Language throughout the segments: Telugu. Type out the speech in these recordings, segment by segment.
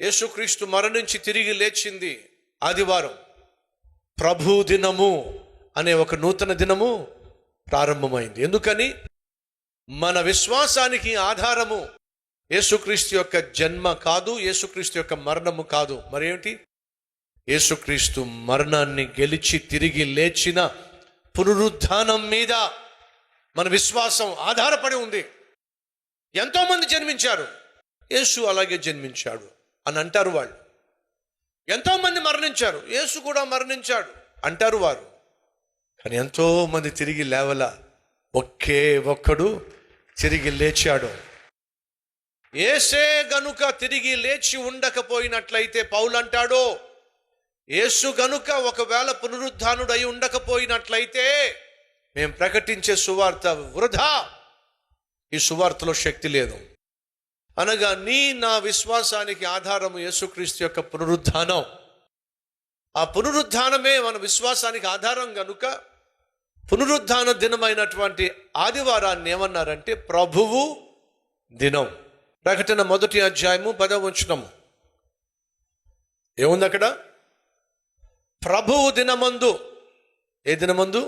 యేసుక్రీస్తు మరణించి తిరిగి లేచింది ఆదివారం. ప్రభు దినము అనే ఒక నూతన దినము ప్రారంభమైంది. ఎందుకని? మన విశ్వాసానికి ఆధారము యేసుక్రీస్తు యొక్క జన్మ కాదు, యేసుక్రీస్తు యొక్క మరణము కాదు. మరేమిటి? యేసుక్రీస్తు మరణాన్ని గెలిచి తిరిగి లేచిన పునరుద్ధానం మీద మన విశ్వాసం ఆధారపడి ఉంది. ఎంతోమంది జన్మించారు, యేసు అలాగే జన్మించాడు అని అంటారు వాళ్ళు. ఎంతోమంది మరణించారు, యేసు కూడా మరణించాడు అంటారు వారు. కానీ ఎంతోమంది తిరిగి లేవల, ఒకే ఒక్కడు తిరిగి లేచాడు. యేసే గనుక తిరిగి లేచి ఉండకపోయినట్లయితే పౌలు అంటాడు, యేసు గనుక ఒకవేళ పునరుద్ధానుడు అయి ఉండకపోయినట్లయితే మేము ప్రకటించే సువార్త వృధా, ఈ సువార్తలో శక్తి లేదు. అనగా నా విశ్వాసానికి ఆధారము యేసుక్రీస్తు యొక్క పునరుద్ధానం. ఆ పునరుద్ధానమే మన విశ్వాసానికి ఆధారం గనుక పునరుద్ధాన దినమైనటువంటి ఆదివారాన్ని ఏమన్నారంటే ప్రభువు దినం. ప్రకటన 1వ అధ్యాయము 10వ వచనము ఏముంది అక్కడ? ప్రభువు దినమందు. ఏ దినమందు?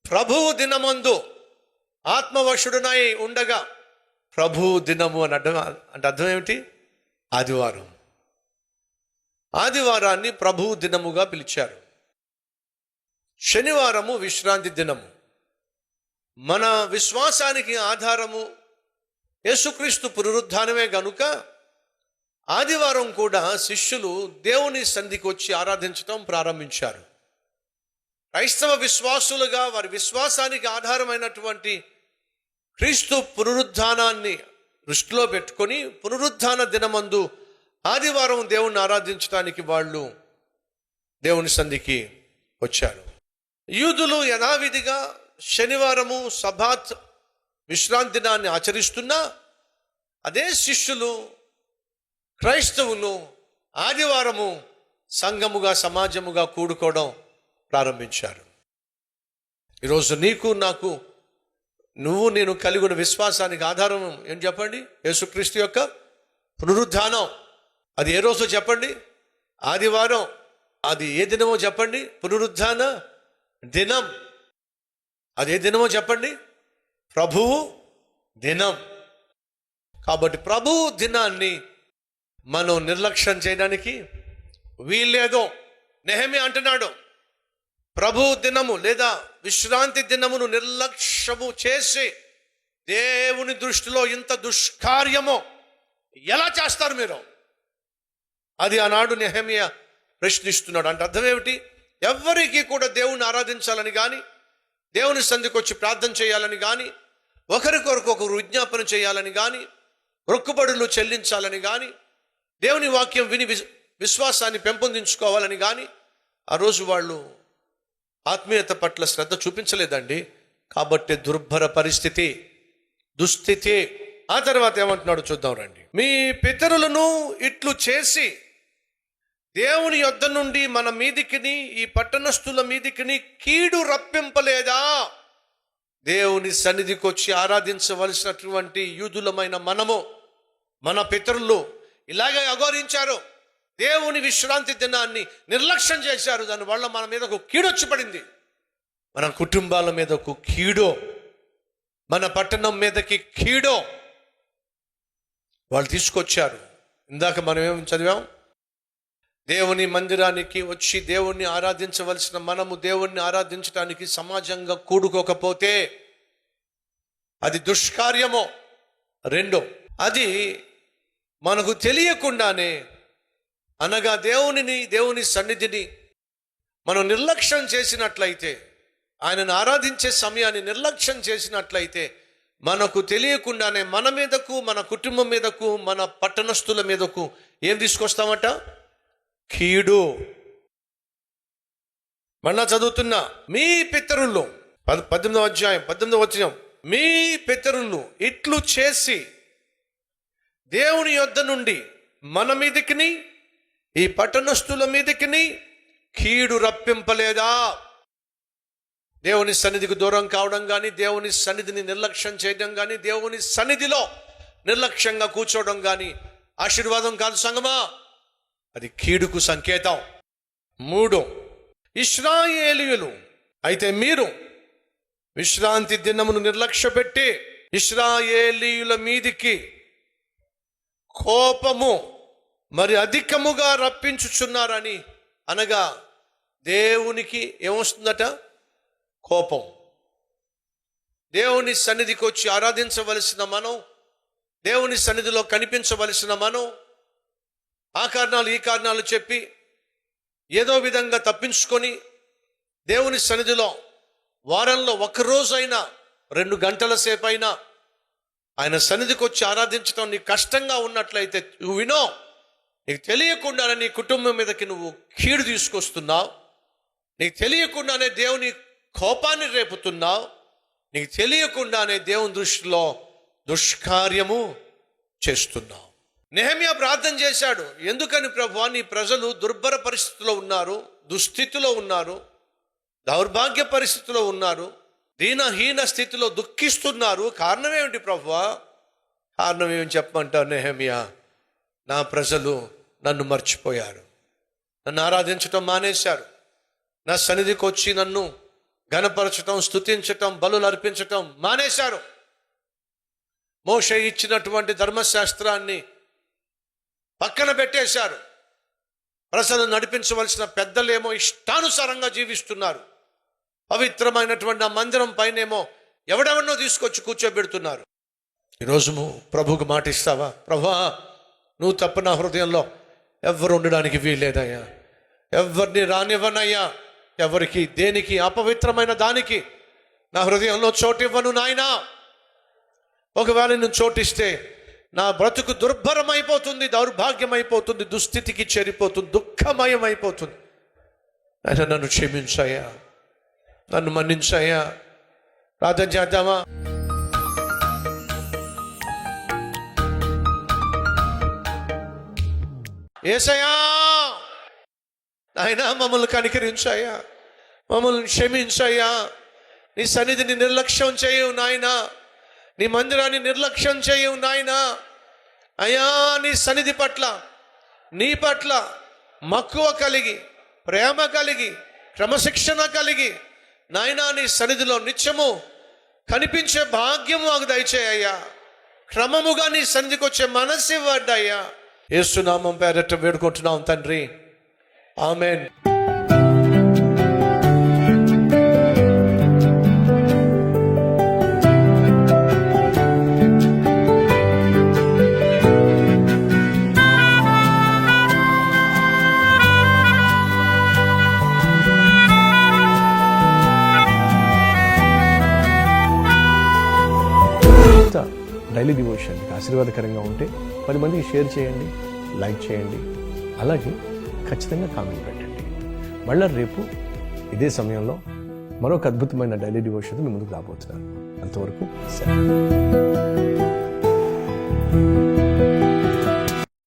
ప్రభువు దినమందు ఆత్మవశుడునై ఉండగా. ప్రభువు దినము అని అర్థం ఏమిటి? ఆదివారం. ఆదివారాన్ని ప్రభువు దినముగా పిలిచారు. శనివారము విశ్రాంతి దినము. మన విశ్వాసానికి ఆధారము యేసుక్రీస్తు పునరుద్ధానమే గనుక ఆదివారం కూడా శిష్యులు దేవుని సన్నిధికి వచ్చి ఆరాధించడం ప్రారంభించారు. క్రైస్తవ విశ్వాసులుగా వారి విశ్వాసానికి ఆధారమైనటువంటి క్రీస్తు పునరుద్ధానాన్ని దృష్టిలో పెట్టుకొని పునరుద్ధాన దినమందు ఆదివారం దేవుణ్ణి ఆరాధించడానికి వాళ్ళు దేవుని సన్నిధికి వచ్చారు. యూదులు యథావిధిగా శనివారము సబాత్ విశ్రాంతి దినాన్ని ఆచరిస్తున్నా అదే శిష్యులు క్రైస్తవులు ఆదివారము సంఘముగా సమాజముగా కూడుకోవడం ప్రారంభించారు. ఈరోజు నీకు నాకు నేను కలిగి ఉన్న విశ్వాసానికి ఆధారం ఏం చెప్పండి? యేసుక్రీస్తు యొక్క పునరుద్ధానం. అది ఏ రోజు చెప్పండి? ఆదివారం. అది ఏ దినమో చెప్పండి? పునరుద్ధాన దినం. అది ఏ దినమో చెప్పండి? ప్రభువు దినం. కాబట్టి ప్రభువు దినాన్ని మనం నిర్లక్ష్యం చేయడానికి వీల్లేదు. నెహెమ్యా అంటున్నాడు, ప్రభు దినము లేదా విశ్రాంతి దినమును నిర్లక్ష్యము చేసి దేవుని దృష్టిలో ఇంత దుష్కార్యమో ఎలా చేస్తారు మీరు? అది ఆనాడు నెహెమ్యా ప్రశ్నిస్తున్నాడు. అంటే అర్థం ఏమిటి? ఎవరికి కూడా దేవుని ఆరాధించాలని కానీ దేవుని సన్నిధికి వచ్చి ప్రార్థన చేయాలని కానీ ఒకరికొరకు ఒకరు విజ్ఞాపన చేయాలని కానీ మొక్కుబడులు చెల్లించాలని కానీ దేవుని వాక్యం విని విశ్వాసాన్ని పెంపొందించుకోవాలని కానీ ఆ రోజు వాళ్ళు ఆత్మీయత పట్ల శ్రద్ధ చూపించలేదండి. కాబట్టి దుర్భర పరిస్థితి, దుస్థితి. ఆ తర్వాత ఏమంటున్నాడు చూద్దాం రండి. మీ పితరులను ఇట్లు చేసి దేవుని యొద్ద నుండి మన మీదికిని ఈ పట్టణస్థుల మీదికిని కీడు రప్పింపలేదా? దేవుని సన్నిధికి వచ్చి ఆరాధించవలసినటువంటి యూదులమైన మనము, మన పితరులు ఇలాగే అగౌరవించారు. దేవుని విశ్రాంతి దినాన్ని నిర్లక్ష్యం చేశారు. దానివల్ల మన మీద ఒక కీడు వచ్చి పడింది. మన కుటుంబాల మీద ఒక కీడో, మన పట్టణం మీదకి కీడో వాళ్ళు తీసుకొచ్చారు. ఇందాక మనం ఏం చదివాం? దేవుని మందిరానికి వచ్చి దేవుణ్ణి ఆరాధించవలసిన మనము దేవుణ్ణి ఆరాధించడానికి సమాజంగా కూడుకోకపోతే అది దుష్కార్యమో. రెండో, అది మనకు తెలియకుండానే, అనగా దేవుని సన్నిధిని మనం నిర్లక్ష్యం చేసినట్లయితే, ఆయనను ఆరాధించే సమయాన్ని నిర్లక్ష్యం చేసినట్లయితే మనకు తెలియకుండానే మన మీదకు, మన కుటుంబం మీదకు, మన పట్టణస్థుల మీదకు ఏం తీసుకొస్తామట? కీడు. మళ్ళా చదువుతున్నా, మీ పితరులు 18వ అధ్యాయం 18వ వచనం, మీ పితరులు ఇట్లు చేసి దేవుని యొద్ద నుండి మన మీదికిని ఈ పట్టణస్థుల మీదికిని కీడు రప్పింపలేదా? దేవుని సన్నిధికి దూరం కావడం కానీ, దేవుని సన్నిధిని నిర్లక్ష్యం చేయడం కానీ, దేవుని సన్నిధిలో నిర్లక్ష్యంగా కూర్చోవడం కానీ ఆశీర్వాదం కాదు సంగమా, అది కీడుకు సంకేతం. 3, ఇశ్రాయేలీయులు అయితే మీరు విశ్రాంతి దినమును నిర్లక్ష్యపెట్టి ఇశ్రాయేలీయుల మీదికి కోపము మరి అధికముగా రప్పించుచున్నారని. అనగా దేవునికి ఏమొస్తుందట? కోపం. దేవుని సన్నిధికి వచ్చి ఆరాధించవలసిన మనం, దేవుని సన్నిధిలో కనిపించవలసిన మనం ఆ కారణాలు ఈ కారణాలు చెప్పి ఏదో విధంగా తప్పించుకొని దేవుని సన్నిధిలో వారంలో ఒక్కరోజైనా 2 గంటల సేపు అయినా ఆయన సన్నిధికి వచ్చి ఆరాధించడం నీకు కష్టంగా ఉన్నట్లయితే నువ్వు వినో, నీకు తెలియకుండానే నీ కుటుంబం మీదకి నువ్వు కీడు తీసుకొస్తున్నావు, నీకు తెలియకుండానే దేవుని కోపాన్ని రేపుతున్నావు, నీకు తెలియకుండానే దేవుని దృష్టిలో దుష్కార్యము చేస్తున్నావు. నెహెమ్యా ప్రార్థన చేశాడు. ఎందుకని ప్రభువా, నీ ప్రజలు దుర్భర పరిస్థితిలో ఉన్నారు, దుస్థితిలో ఉన్నారు, దౌర్భాగ్య పరిస్థితిలో ఉన్నారు, దీనహీన స్థితిలో దుఃఖిస్తున్నారు, కారణం ఏమిటి ప్రభువా? కారణం ఏమని చెప్పమంటావు నెహెమ్యా? నా ప్రజలు నన్ను మర్చిపోయారు, నన్ను ఆరాధించటం మానేశారు, నా సన్నిధికి వచ్చి నన్ను ఘనపరచటం, స్తుతించటం, బలులు అర్పించటం మానేశారు. మోషే ఇచ్చినటువంటి ధర్మశాస్త్రాన్ని పక్కన పెట్టేశారు. ప్రజలు నడిపించవలసిన పెద్దలేమో ఇష్టానుసారంగా జీవిస్తున్నారు. పవిత్రమైనటువంటి ఆ మందిరం పైనేమో ఎవడెవన్నో తీసుకొచ్చి కూర్చోబెడుతున్నారు. ఈరోజు ప్రభువుకు మాట ఇస్తావా? ప్రభువా, నువ్వు తప్ప నా హృదయంలో ఎవరు ఉండడానికి వీల్లేదయ్యా, ఎవరిని రానివ్వనయ్యా, ఎవరికి దేనికి అపవిత్రమైన దానికి నా హృదయంలో చోటు ఇవ్వను నాయనా. ఒకవేళ నువ్వు చోటిస్తే నా బ్రతుకు దుర్భరం అయిపోతుంది, దౌర్భాగ్యం అయిపోతుంది, దుస్థితికి చేరిపోతుంది, దుఃఖమయం అయిపోతుంది. ఆయన నన్ను క్షమించాయా, నన్ను మన్నించాయా. ప్రార్థన చేద్దామా? యేసయ్యా, నాయనా మమ్మల్ని కనికరించాయా, మమ్మల్ని క్షమించాయా. నీ సన్నిధిని నిర్లక్ష్యం చేయవు నాయనా, నీ మందిరాన్ని నిర్లక్ష్యం చేయవు నాయనా. అయ్యా, నీ సన్నిధి పట్ల, నీ పట్ల మక్కువ కలిగి, ప్రేమ కలిగి, క్రమశిక్షణ కలిగి నాయనా నీ సన్నిధిలో నిత్యము కనిపించే భాగ్యం మాకు దయచేయ్యా. క్రమముగా నీ సన్నిధికి వచ్చే మనస్సు ఇవ్వద్దయ్యా. యేసు నామం పేరట వేడుకుంటున్నాం తండ్రి, ఆమెన్. డైలీ డివోషన్ మీకు ఆశీర్వాదకరంగా ఉంటే 10 మందికి షేర్ చేయండి, లైక్ చేయండి, అలాగే ఖచ్చితంగా కామెంట్ పెట్టండి. మళ్ళీ రేపు ఇదే సమయంలో మరొక అద్భుతమైన డైలీ డివోషన్ మీ ముందుకు రాబోతున్నాను. అంతవరకు సెలవు.